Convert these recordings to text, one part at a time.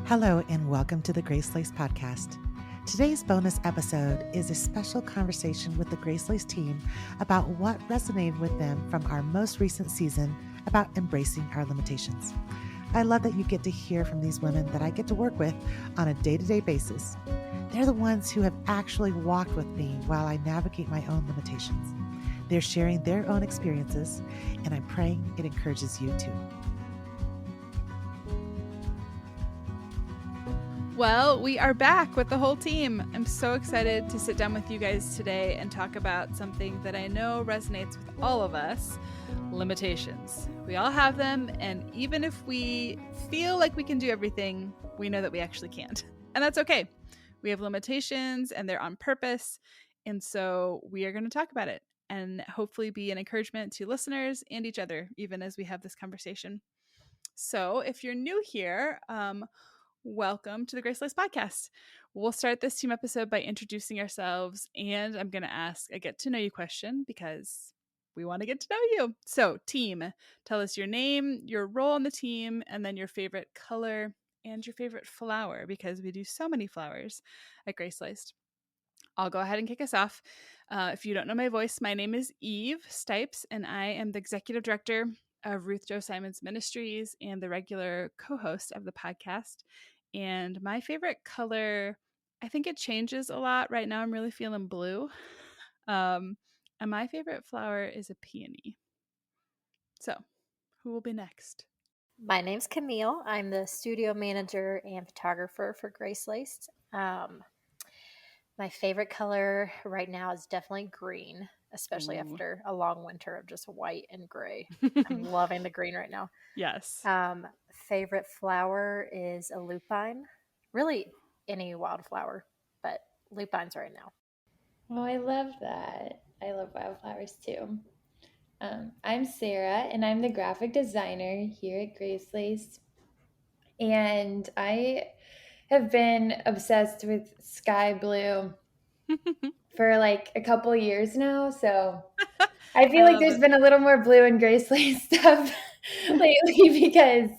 Hello, and welcome to the GraceLaced podcast. Today's bonus episode is a special conversation with the GraceLaced team about what resonated with them from our most recent season about embracing our limitations. I love that you get to hear from these women that I get to work with on a day-to-day basis. They're the ones who have actually walked with me while I navigate my own limitations. They're sharing their own experiences, and I'm praying it encourages you too. Well, we are back with the whole team. I'm so excited to sit down with you guys today and talk about something that I know resonates with all of us, limitations. We all have them, and even if we feel like we can do everything, we know that we actually can't. And that's okay. We have limitations and they're on purpose, and so we are going to talk about it and hopefully be an encouragement to listeners and each other, even as we have this conversation. So if you're new here, welcome to the GraceLaced podcast. We'll start this team episode by introducing ourselves, and I'm going to ask a get to know you question because we want to get to know you. So, team, tell us your name, your role on the team, and then your favorite color and your favorite flower because we do so many flowers at GraceLaced. I'll go ahead and kick us off. If you don't know my voice, my name is Eve Stipes, and I am the executive director of Ruth Joe Simon's Ministries and the regular co-host of the podcast. And my favorite color, I think it changes a lot. Right now, I'm really feeling blue. And my favorite flower is a peony. So, who will be next? My name's Camille. I'm the studio manager and photographer for GraceLaced. My favorite color right now is definitely green, especially after a long winter of just white and gray. I'm loving the green right now. Yes. Favorite flower is a lupine. Really any wildflower, but lupines right now. Oh, I love that. I love wildflowers too. I'm Sarah, and I'm the graphic designer here at GraceLaced. And I have been obsessed with sky blue for like a couple years now. So I feel like there's been a little more blue and GraceLaced stuff lately because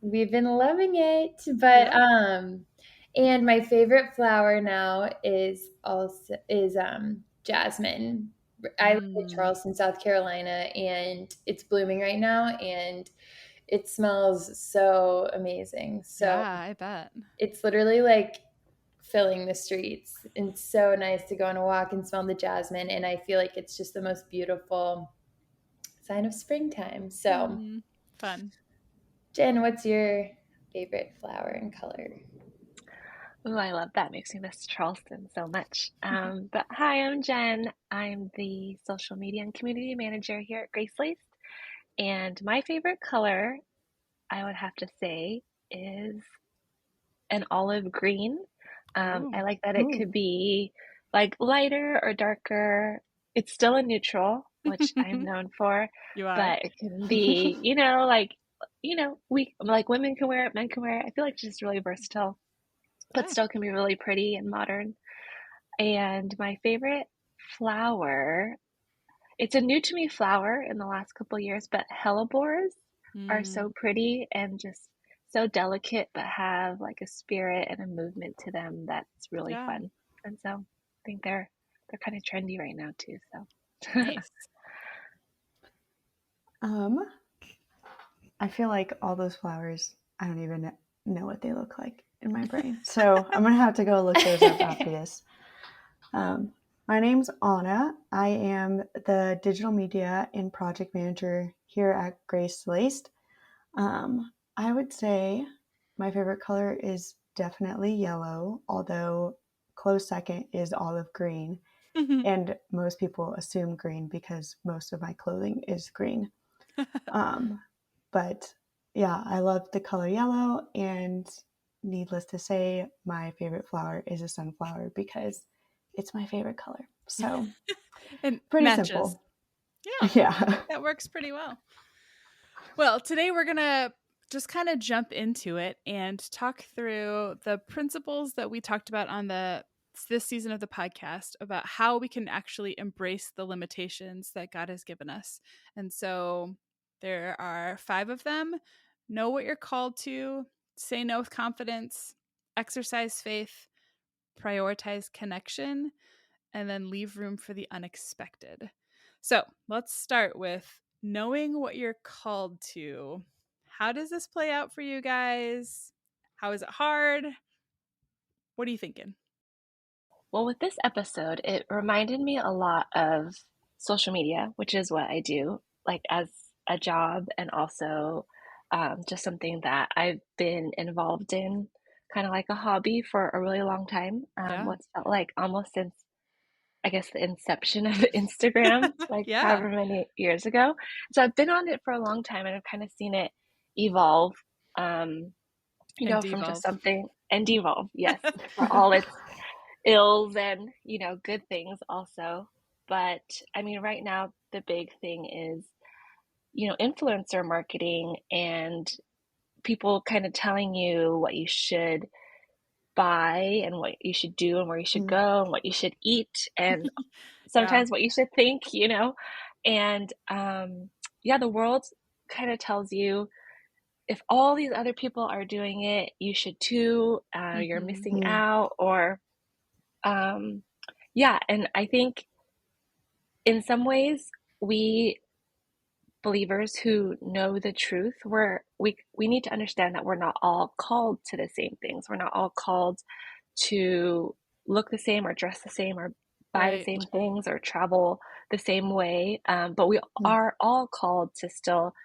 we've been loving it. But and my favorite flower now is jasmine. I live in Charleston, South Carolina, and it's blooming right now, and it smells so amazing. So yeah, I bet. It's literally like filling the streets. And it's so nice to go on a walk and smell the jasmine, and I feel like it's just the most beautiful sign of springtime. So fun. Jen, what's your favorite flower and color? Oh, I love that. Makes me miss Charleston so much. But hi, I'm Jen. I'm the social media and community manager here at GraceLaced. And my favorite color, I would have to say, is an olive green. I like that it could be like lighter or darker. It's still a neutral, which I'm known for. You are. But it can be, women can wear it, men can wear it. I feel like it's just really versatile, but still can be really pretty and modern. And my favorite flower, it's a new to me flower in the last couple of years, but hellebores are so pretty and just so delicate, but have like a spirit and a movement to them that's really fun. And so I think they're kind of trendy right now too. So nice. I feel like all those flowers, I don't even know what they look like in my brain. So I'm going to have to go look those up after this. My name's Anna. I am the digital media and project manager here at GraceLaced. I would say my favorite color is definitely yellow, although close second is olive green. And most people assume green because most of my clothing is green. But yeah, I love the color yellow, and needless to say, my favorite flower is a sunflower because it's my favorite color. So and pretty matches. simple. Yeah. That works pretty well. Well, today we're going to just kind of jump into it and talk through the principles that we talked about on this season of the podcast about how we can actually embrace the limitations that God has given us. And so there are 5 of them. Know what you're called to, say no with confidence, exercise faith, prioritize connection, and then leave room for the unexpected. So let's start with knowing what you're called to. How does this play out for you guys? How is it hard? What are you thinking? Well, with this episode, it reminded me a lot of social media, which is what I do, like as a job and also just something that I've been involved in, kind of like a hobby for a really long time. Yeah. What's felt like almost since, I guess, the inception of Instagram, like Yeah. however many years ago. So I've been on it for a long time and I've kind of seen it evolve, um, And from just devolve. something and devolve, yes, for all its ills and, good things also. But I mean, right now, the big thing is, influencer marketing and people kind of telling you what you should buy and what you should do and where you should go and what you should eat and sometimes what you should think. And yeah, the world kind of tells you if all these other people are doing it, you should too. You're missing out, or yeah. And I think in some ways, we believers who know the truth, we need to understand that we're not all called to the same things. We're not all called to look the same or dress the same or buy the same things or travel the same way. But we are all called to still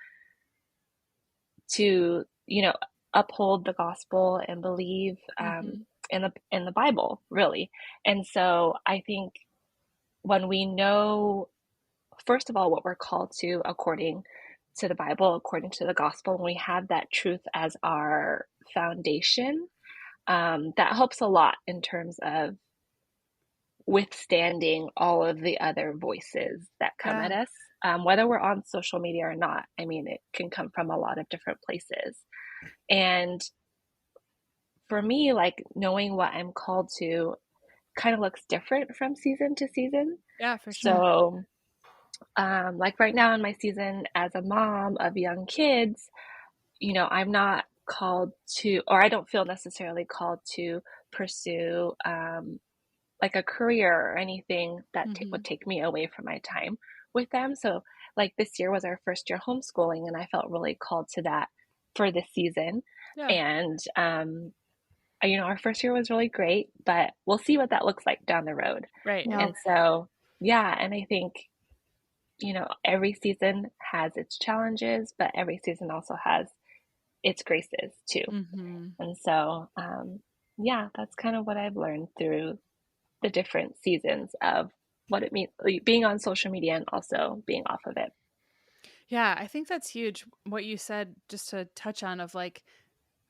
to, uphold the gospel and believe in the Bible, really. And so I think when we know, first of all, what we're called to according to the Bible, according to the gospel, when we have that truth as our foundation, that helps a lot in terms of withstanding all of the other voices that come at us, whether we're on social media or not. I mean, it can come from a lot of different places. And for me, like knowing what I'm called to kind of looks different from season to season. Yeah, for sure. So, like right now in my season as a mom of young kids, I'm not called to, or I don't feel necessarily called to pursue like a career or anything that would take me away from my time with them. So like this year was our first year homeschooling and I felt really called to that for this season. Yeah. And, our first year was really great, but we'll see what that looks like down the road. Right. And so, yeah. And I think, every season has its challenges, but every season also has its graces too. And so, yeah, that's kind of what I've learned through the different seasons of what it means being on social media and also being off of it. Yeah, I think that's huge. What you said, just to touch on, of like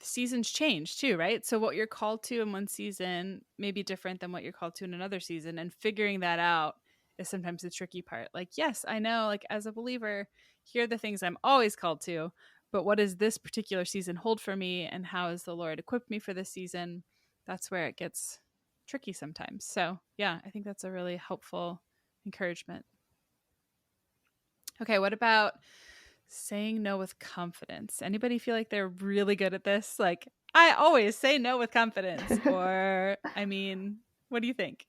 seasons change too, right? So what you're called to in one season may be different than what you're called to in another season. And figuring that out is sometimes the tricky part. Like, yes, I know, like as a believer, here are the things I'm always called to, but what does this particular season hold for me? And how has the Lord equipped me for this season? That's where it gets tricky sometimes. So yeah, I think that's a really helpful encouragement. Okay, what about saying no with confidence? Anybody feel like they're really good at this? Like, I always say no with confidence. Or, I mean, what do you think?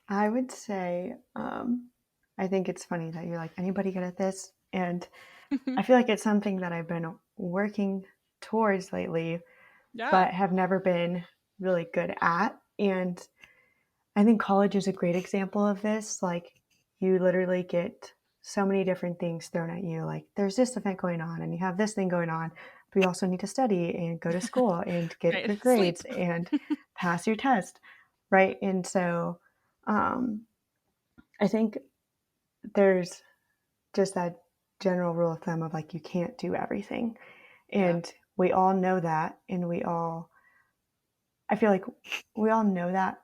I would say, I think it's funny that you're like, anybody good at this? And I feel like it's something that I've been working towards lately, but have never been really good at. And I think college is a great example of this. Like, you literally get so many different things thrown at you. Like, there's this event going on and you have this thing going on, but you also need to study and go to school and get good grades and pass your test, right? And so I think there's just that general rule of thumb of like, you can't do everything. And we all know that. And I feel like we all know that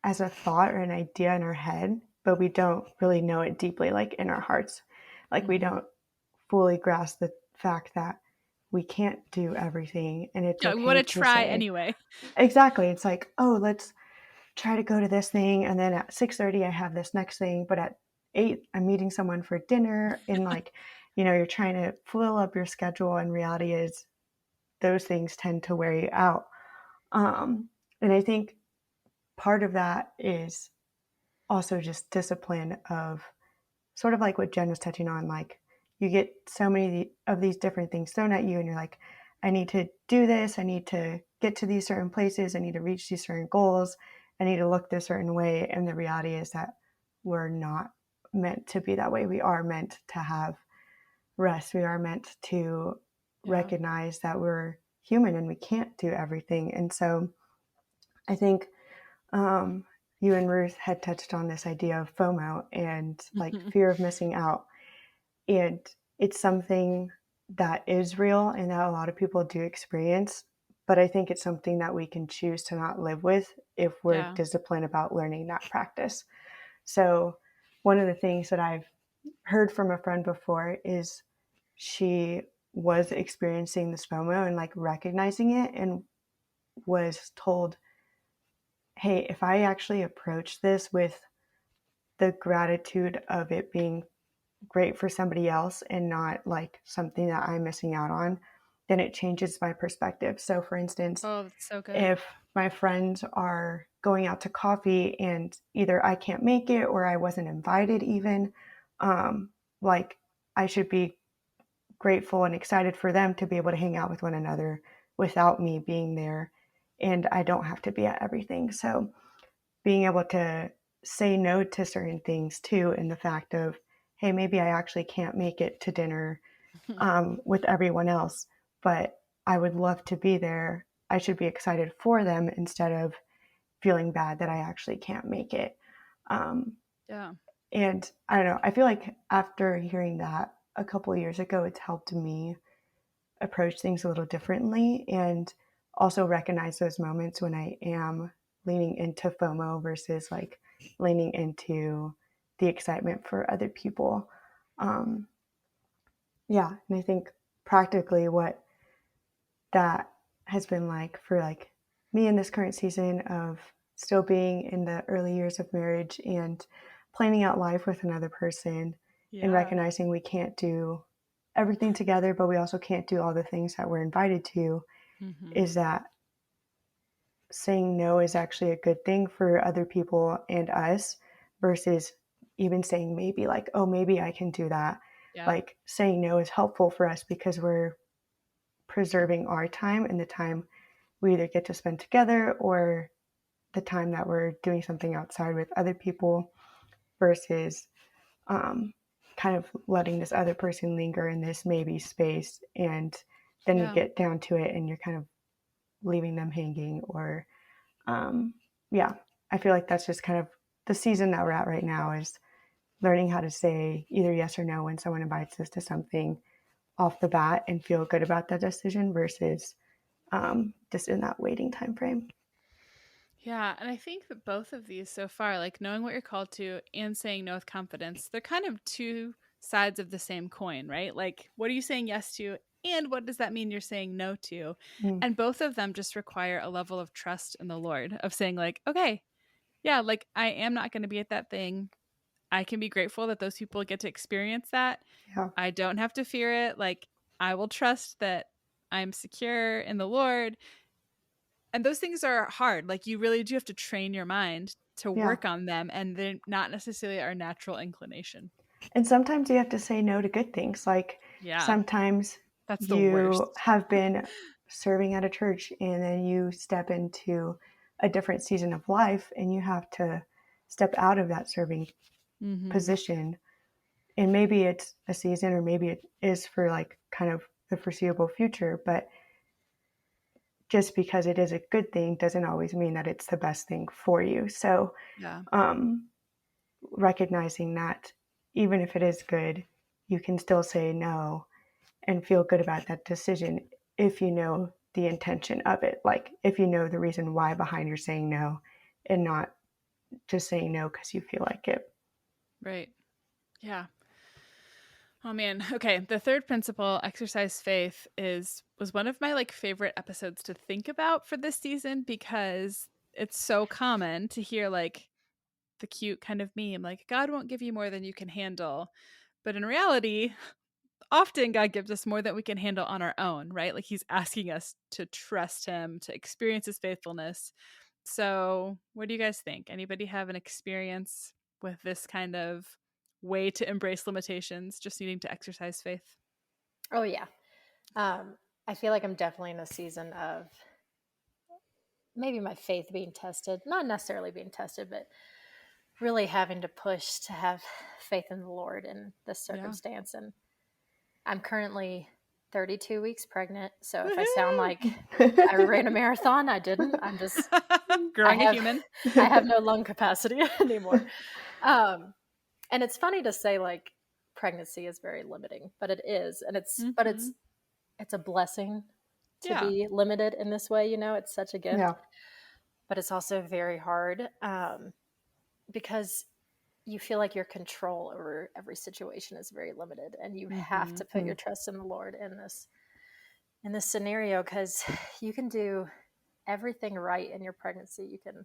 as a thought or an idea in our head, but we don't really know it deeply, like in our hearts. Like we don't fully grasp the fact that we can't do everything. And it's okay. We want to try say, anyway. Exactly. It's like, oh, let's try to go to this thing. And then at 6:30, I have this next thing. But at 8, I'm meeting someone for dinner. And like, you're trying to fill up your schedule. And reality is those things tend to wear you out. And I think part of that is also just discipline of sort of like what Jen was touching on, like you get so many of these different things thrown at you and you're like, I need to do this, I need to get to these certain places, I need to reach these certain goals, I need to look this certain way. And the reality is that we're not meant to be that way. We are meant to have rest. We are meant to recognize that we're human and we can't do everything. And so I think you and Ruth had touched on this idea of FOMO and like fear of missing out. And it's something that is real and that a lot of people do experience. But I think it's something that we can choose to not live with if we're disciplined about learning that practice. So, one of the things that I've heard from a friend before is she was experiencing this FOMO and like recognizing it and was told, hey, if I actually approach this with the gratitude of it being great for somebody else and not like something that I'm missing out on, then it changes my perspective. So, for instance, that's so good. If my friends are going out to coffee and either I can't make it or I wasn't invited, even, like I should be grateful and excited for them to be able to hang out with one another without me being there. And I don't have to be at everything. So, being able to say no to certain things too, and the fact of, hey, maybe I actually can't make it to dinner with everyone else, but I would love to be there. I should be excited for them instead of feeling bad that I actually can't make it. And I don't know, I feel like after hearing that a couple of years ago, it's helped me approach things a little differently and also recognize those moments when I am leaning into FOMO versus like leaning into the excitement for other people. Yeah, and I think practically what that has been like for like me in this current season of still being in the early years of marriage and planning out life with another person and recognizing we can't do everything together, but we also can't do all the things that we're invited to, is that saying no is actually a good thing for other people and us versus even saying maybe, like, oh, maybe I can do that. Like saying no is helpful for us because we're preserving our time and the time we either get to spend together or the time that we're doing something outside with other people versus kind of letting this other person linger in this maybe space, and then you get down to it and you're kind of leaving them hanging. Or I feel like that's just kind of the season that we're at right now, is learning how to say either yes or no when someone invites us to something off the bat and feel good about that decision versus just in that waiting time frame. Yeah, and I think that both of these so far, like knowing what you're called to and saying no with confidence, they're kind of two sides of the same coin, right? Like, what are you saying yes to, and what does that mean you're saying no to? And both of them just require a level of trust in the Lord, of saying, like, okay, yeah, like I am not going to be at that thing. I can be grateful that those people get to experience that. Yeah. I don't have to fear it. Like, I will trust that I'm secure in the Lord. And those things are hard. Like, you really do have to train your mind to work on them, and they're not necessarily our natural inclination. And sometimes you have to say no to good things. Like sometimes that's the worst. Have been serving at a church and then you step into a different season of life and you have to step out of that serving position. And maybe it's a season or maybe it is for like kind of the foreseeable future, but just because it is a good thing doesn't always mean that it's the best thing for you. So recognizing that even if it is good, you can still say no and feel good about that decision if you know the intention of it. Like if you know the reason why behind your saying no and not just saying no because you feel like it. Right. Yeah. Oh man. Okay. The third principle, exercise faith, was one of my like favorite episodes to think about for this season, because it's so common to hear like the cute kind of meme, like, God won't give you more than you can handle. But in reality, often God gives us more than we can handle on our own, right? Like he's asking us to trust him, to experience his faithfulness. So what do you guys think? Anybody have an experience with this kind of way to embrace limitations, just needing to exercise faith? Oh, yeah. I feel like I'm definitely in a season of maybe my faith being tested, not necessarily being tested, but really having to push to have faith in the Lord in this circumstance. And I'm currently 32 weeks pregnant. So if I sound like I ran a marathon, I didn't. I'm just growing a human. I have no lung capacity anymore. And it's funny to say like pregnancy is very limiting, but it is. And but it's a blessing to be limited in this way. You know, it's such a gift, but it's also very hard because you feel like your control over every situation is very limited, and you have to put your trust in the Lord in this scenario, because you can do everything right in your pregnancy. You can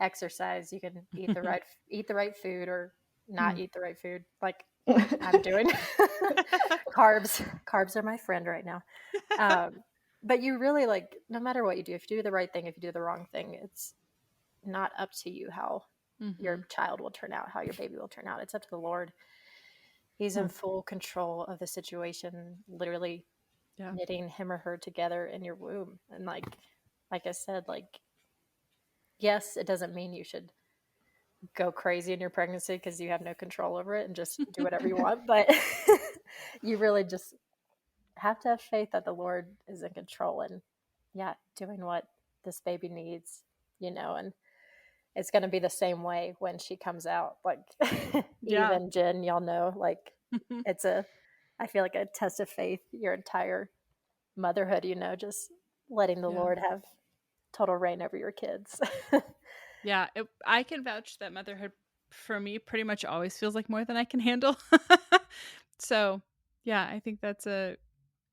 exercise, you can eat the right food or not eat the right food, like I'm doing. Carbs are my friend right now. But you really, like, no matter what you do, if you do the right thing, if you do the wrong thing, it's not up to you how your child will turn out, how your baby will turn out. It's up to the Lord. He's in full control of the situation, literally knitting him or her together in your womb. And like I said, like, yes, it doesn't mean you should go crazy in your pregnancy because you have no control over it and just do whatever you want. But you really just have to have faith that the Lord is in control and doing what this baby needs, you know. And it's going to be the same way when she comes out. Like even Jen, y'all know, like I feel like a test of faith your entire motherhood, you know, just letting the Lord have total reign over your kids. I can vouch that motherhood for me pretty much always feels like more than I can handle. So I think that's a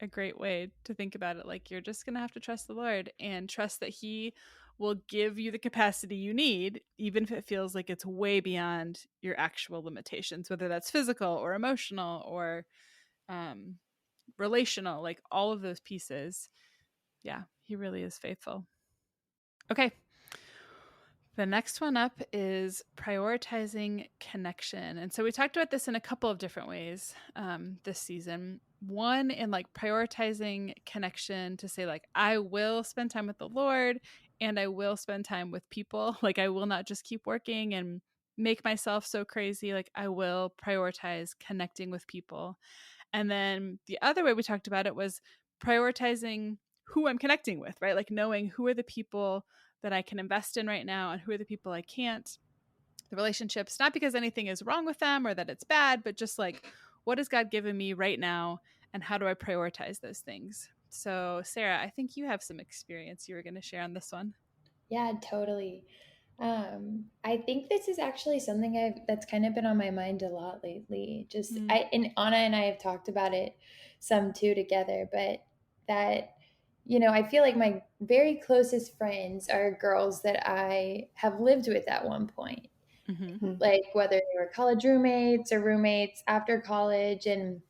great way to think about it. Like, you're just going to have to trust the Lord and trust that he will give you the capacity you need, even if it feels like it's way beyond your actual limitations, whether that's physical or emotional or relational, like all of those pieces. Yeah, he really is faithful. Okay. The next one up is prioritizing connection. And so we talked about this in a couple of different ways this season. One, in like prioritizing connection to say, like, I will spend time with the Lord and I will spend time with people. Like, I will not just keep working and make myself so crazy. Like, I will prioritize connecting with people. And then the other way we talked about it was prioritizing who I'm connecting with, right? Like knowing who are the people that I can invest in right now and who are the people I can't. The relationships, not because anything is wrong with them or that it's bad, but just like, what has God given me right now and how do I prioritize those things? So Sarah, I think you have some experience you were going to share on this one. Yeah, totally. I think this is actually something that's kind of been on my mind a lot lately. And Anna and I have talked about it some too together, but that, you know, I feel like my very closest friends are girls that I have lived with at one point. Like whether they were college roommates or roommates after college. And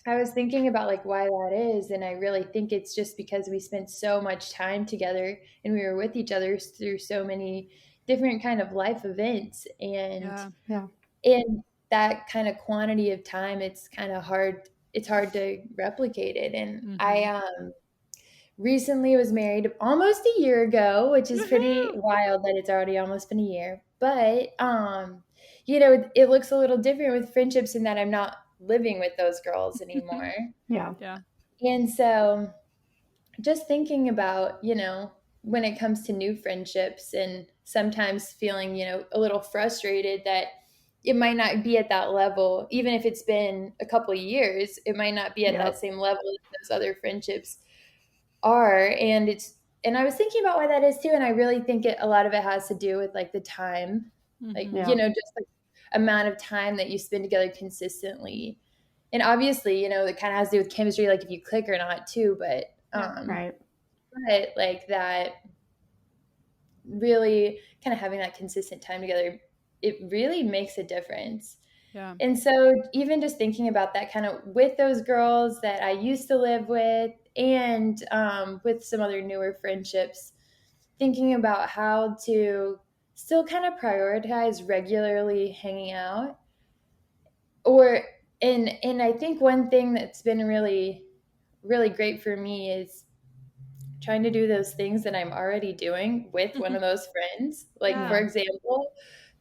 I was thinking about like why that is, and I really think it's just because we spent so much time together and we were with each other through so many different kind of life events, and in that kind of quantity of time, it's kind of hard. It's hard to replicate it. And I recently was married almost a year ago, which is pretty wild that it's already almost been a year. But you know, it looks a little different with friendships in that I'm not living with those girls anymore. And so just thinking about, you know, when it comes to new friendships and sometimes feeling, you know, a little frustrated that it might not be at that level, even if it's been a couple of years, it might not be at that same level as those other friendships are. And I was thinking about why that is too. And I really think a lot of it has to do with like the time, like, you know, just like amount of time that you spend together consistently. And obviously, you know, it kind of has to do with chemistry, like if you click or not too, but but like that really kind of having that consistent time together, it really makes a difference. Yeah. And so even just thinking about that kind of with those girls that I used to live with and with some other newer friendships, thinking about how to still kind of prioritize regularly hanging out. And I think one thing that's been really, really great for me is trying to do those things that I'm already doing with one of those friends. Like, for Yeah. example,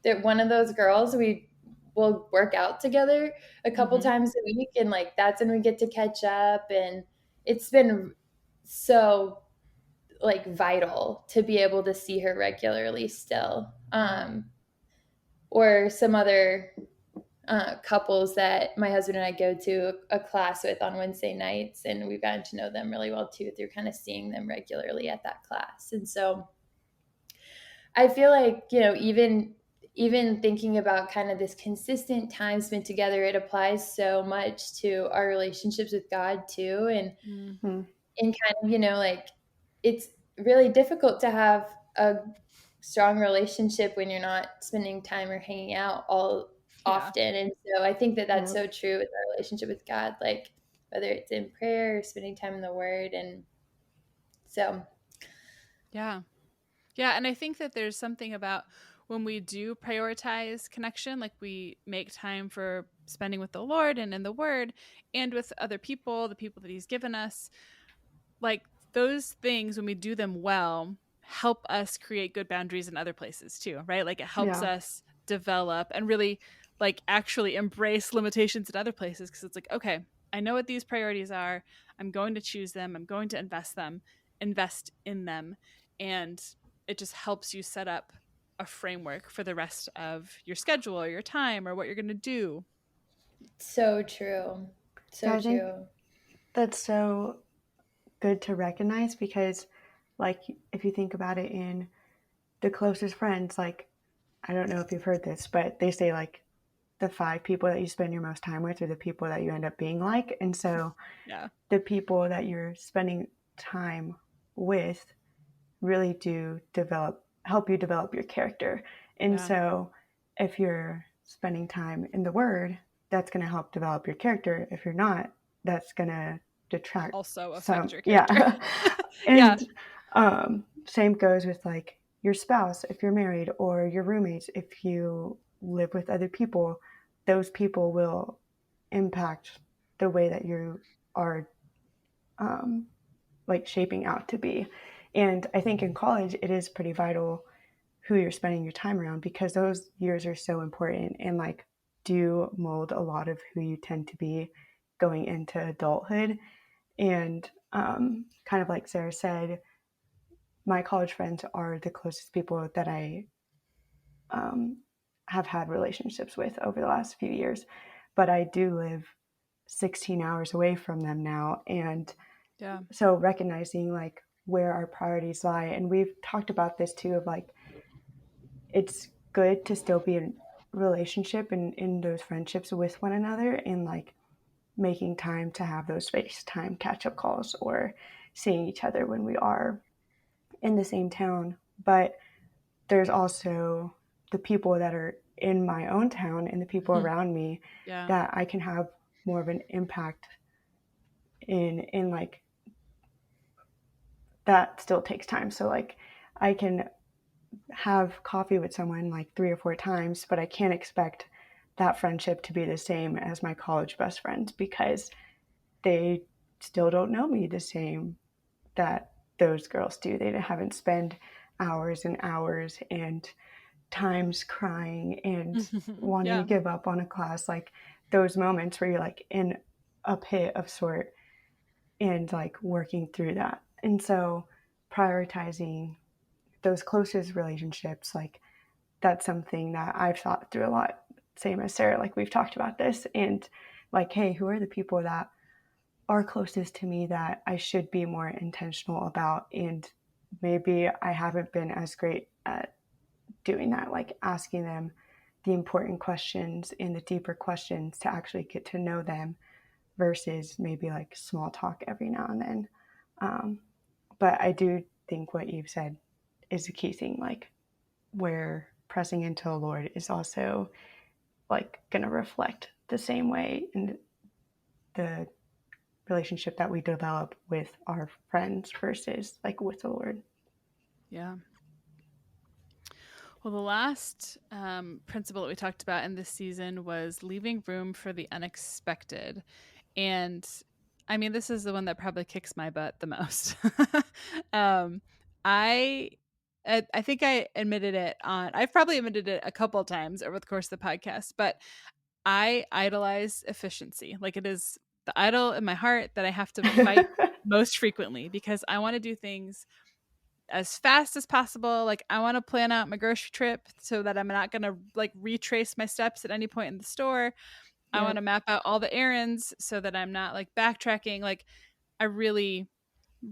that one of those girls, we will work out together a couple times a week. And like, that's when we get to catch up. And it's been so like vital to be able to see her regularly still. Or some other couples that my husband and I go to a class with on Wednesday nights, and we've gotten to know them really well too through kind of seeing them regularly at that class. And so I feel like, even thinking about kind of this consistent time spent together, it applies so much to our relationships with God too. And kind of, like it's really difficult to have a strong relationship when you're not spending time or hanging out all often. And so I think that that's so true with our relationship with God, like whether it's in prayer or spending time in the Word. And so, Yeah. Yeah. And I think that there's something about when we do prioritize connection, like we make time for spending with the Lord and in the Word and with other people, the people that He's given us, like those things, when we do them well, help us create good boundaries in other places too, right? Like it helps us develop and really like actually embrace limitations in other places, because it's like, okay, I know what these priorities are. I'm going to choose them. I'm going to invest in them. And it just helps you set up a framework for the rest of your schedule or your time or what you're going to do. so true. So I think true. that's so good to recognize because, like, if you think about it in the closest friends, like, I don't know if you've heard this, but they say, like, the 5 people that you spend your most time with are the people that you end up being like. And so the people that you're spending time with really do help you develop your character. And so if you're spending time in the Word, that's going to help develop your character. If you're not, that's going to detract Also some. affect your character. And same goes with like your spouse, if you're married, or your roommates, if you live with other people, those people will impact the way that you are like shaping out to be. And I think in college, it is pretty vital who you're spending your time around because those years are so important and like do mold a lot of who you tend to be going into adulthood. And kind of like Sarah said, my college friends are the closest people that I have had relationships with over the last few years. But I do live 16 hours away from them now. And so recognizing like where our priorities lie. And we've talked about this too of like, it's good to still be in relationship and in those friendships with one another and like making time to have those FaceTime catch-up calls or seeing each other when we are in the same town. But there's also the people that are in my own town and the people around me that I can have more of an impact in like that still takes time. So like I can have coffee with someone like 3 or 4 times, but I can't expect that friendship to be the same as my college best friends because they still don't know me the same that those girls do. They haven't spent hours and hours and times crying and wanting to give up on a class, like those moments where you're like in a pit of sort and like working through that. And so prioritizing those closest relationships, like that's something that I've thought through a lot. Same as Sarah, like we've talked about this and like, hey, who are the people that are closest to me that I should be more intentional about? And maybe I haven't been as great at doing that, like asking them the important questions and the deeper questions to actually get to know them versus maybe like small talk every now and then. But I do think what you've said is a key thing, like where pressing into the Lord is also like going to reflect the same way in the relationship that we develop with our friends versus like with the Lord. Yeah. Well, the last principle that we talked about in this season was leaving room for the unexpected. And I mean, this is the one that probably kicks my butt the most. um, I I think I admitted it on, I've probably admitted it a couple of times over the course of the podcast, but I idolize efficiency. Like, it is the idol in my heart that I have to fight most frequently, because I want to do things as fast as possible. Like, I want to plan out my grocery trip so that I'm not going to like retrace my steps at any point in the store. I want to map out all the errands so that I'm not like backtracking. Like, I really,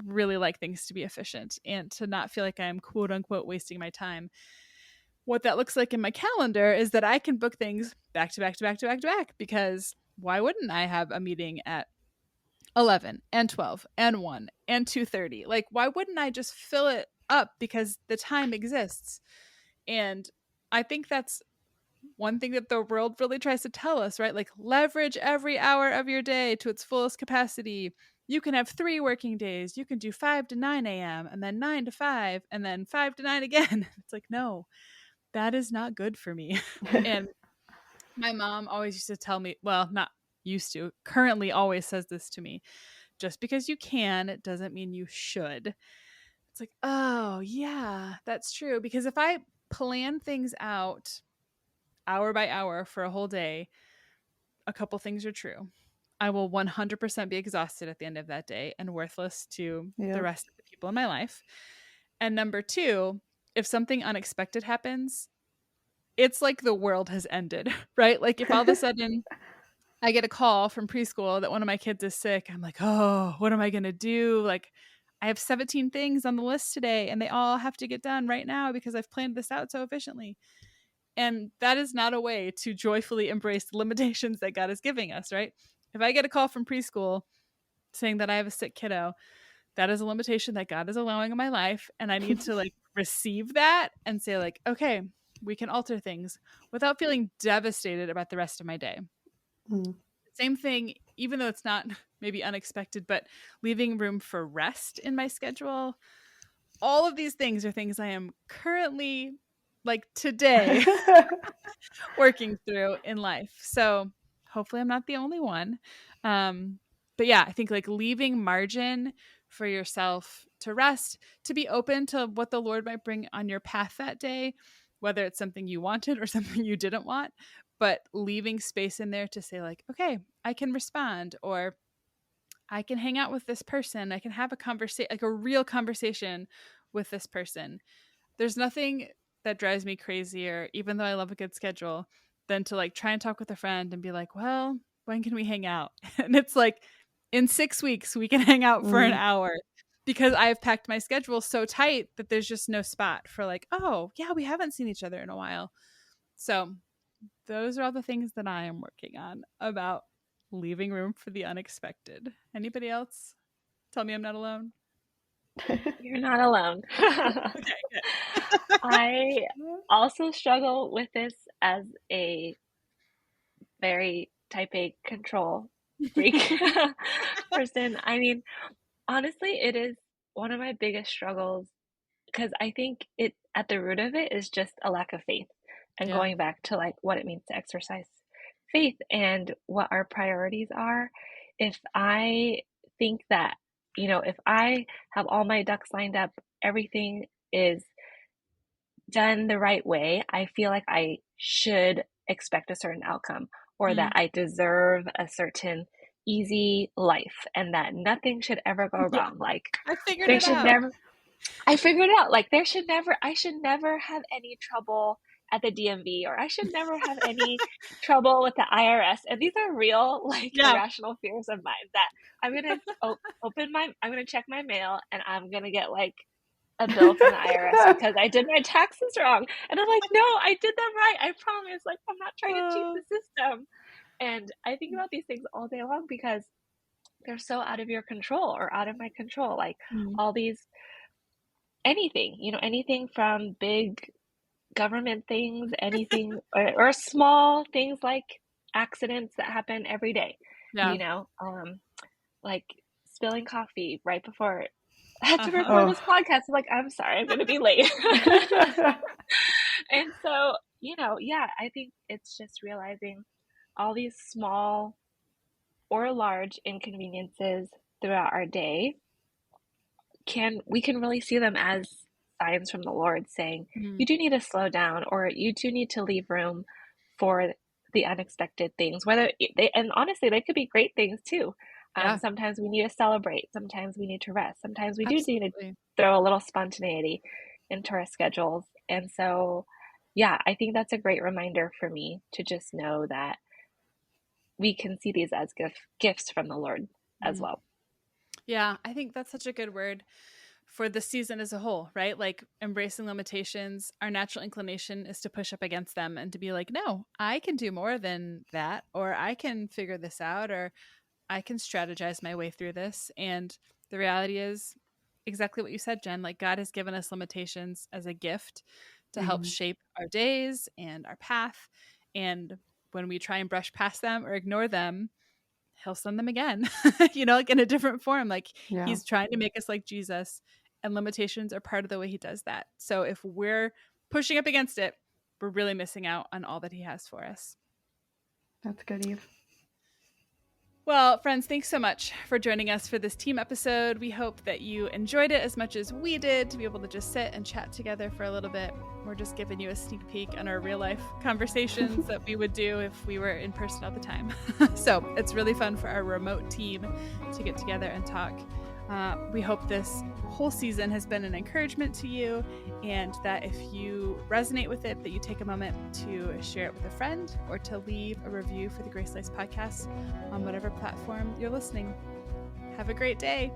really like things to be efficient and to not feel like I'm quote unquote wasting my time. What that looks like in my calendar is that I can book things back to back to back to back to back, because why wouldn't I have a meeting at 11 and 12 and 1 and 2:30? Like, why wouldn't I just fill it up, because the time exists? And I think that's one thing that the world really tries to tell us, right? Like, leverage every hour of your day to its fullest capacity. You can have 3 working days. You can do 5 to 9 a.m. and then 9 to 5 and then 5 to 9 again. It's like, no, that is not good for me. And my mom always used to tell me, well, not used to, currently always says this to me: just because you can, it doesn't mean you should. It's like, oh, yeah, that's true. Because if I plan things out hour by hour for a whole day, a couple things are true. I will 100% be exhausted at the end of that day and worthless to the rest of the people in my life. And number 2, if something unexpected happens, it's like the world has ended, right? Like, if all of a sudden I get a call from preschool that one of my kids is sick, I'm like, oh, what am I going to do? Like, I have 17 things on the list today and they all have to get done right now because I've planned this out so efficiently. And that is not a way to joyfully embrace the limitations that God is giving us, right? If I get a call from preschool saying that I have a sick kiddo, that is a limitation that God is allowing in my life. And I need to like receive that and say like, okay, we can alter things without feeling devastated about the rest of my day. Same thing, even though it's not maybe unexpected, but leaving room for rest in my schedule. All of these things are things I am currently, like today, working through in life. So hopefully I'm not the only one. But yeah, I think like leaving margin for yourself to rest, to be open to what the Lord might bring on your path that day, whether it's something you wanted or something you didn't want, but leaving space in there to say like, okay, I can respond, or I can hang out with this person. I can have a conversation, like a real conversation with this person. There's nothing that drives me crazier, even though I love a good schedule, than to like try and talk with a friend and be like, well, when can we hang out? And it's like, in 6 weeks, we can hang out for an hour, because I've packed my schedule so tight that there's just no spot for like, oh, yeah, we haven't seen each other in a while. So those are all the things that I am working on about leaving room for the unexpected. Anybody else? Tell me I'm not alone. You're not alone. I also struggle with this as a very type A control freak person. I mean, honestly, it is one of my biggest struggles, because I think it at the root of it is just a lack of faith, and Yeah. going back to like what it means to exercise faith and what our priorities are. If I think that, if I have all my ducks lined up, everything is done the right way, I feel like I should expect a certain outcome, or that I deserve a certain easy life, and that nothing should ever go wrong. Like, I figured there it should out. never, I figured it out. Like, I should never have any trouble at the DMV, or I should never have any trouble with the IRS. And these are real, like, irrational fears of mine that I'm going to I'm going to check my mail, and I'm going to get like a bill from the IRS because I did my taxes wrong. And I'm like, no, I did them right. I promise. Like, I'm not trying to cheat the system. And I think about these things all day long because they're so out of your control, or out of my control. Like all these, anything from big government things, anything, or small things like accidents that happen every day, Yeah. like spilling coffee right before I had to Uh-huh. record Oh. this podcast. I'm like, I'm sorry, I'm going to be late. And so, yeah, I think it's just realizing all these small or large inconveniences throughout our day we can really see them as signs from the Lord saying, you do need to slow down, or you do need to leave room for the unexpected things, and honestly, they could be great things too. Yeah. Sometimes we need to celebrate. Sometimes we need to rest. Sometimes we do need to Absolutely. throw a little spontaneity into our schedules. And so, yeah, I think that's a great reminder for me to just know that we can see these as gifts from the Lord as well. Yeah, I think that's such a good word for the season as a whole, right? Like embracing limitations. Our natural inclination is to push up against them and to be like, no, I can do more than that, or I can figure this out, or I can strategize my way through this. And the reality is exactly what you said, Jen. Like, God has given us limitations as a gift to help shape our days and our path. And when we try and brush past them or ignore them, he'll send them again, like in a different form. Like Yeah. he's trying to make us like Jesus, and limitations are part of the way he does that. So if we're pushing up against it, we're really missing out on all that he has for us. That's good, Eve. Well, friends, thanks so much for joining us for this team episode. We hope that you enjoyed it as much as we did, to be able to just sit and chat together for a little bit. We're just giving you a sneak peek on our real life conversations that we would do if we were in person all the time. So it's really fun for our remote team to get together and talk. We hope this whole season has been an encouragement to you, and that if you resonate with it, that you take a moment to share it with a friend or to leave a review for the GraceLaced podcast on whatever platform you're listening. Have a great day.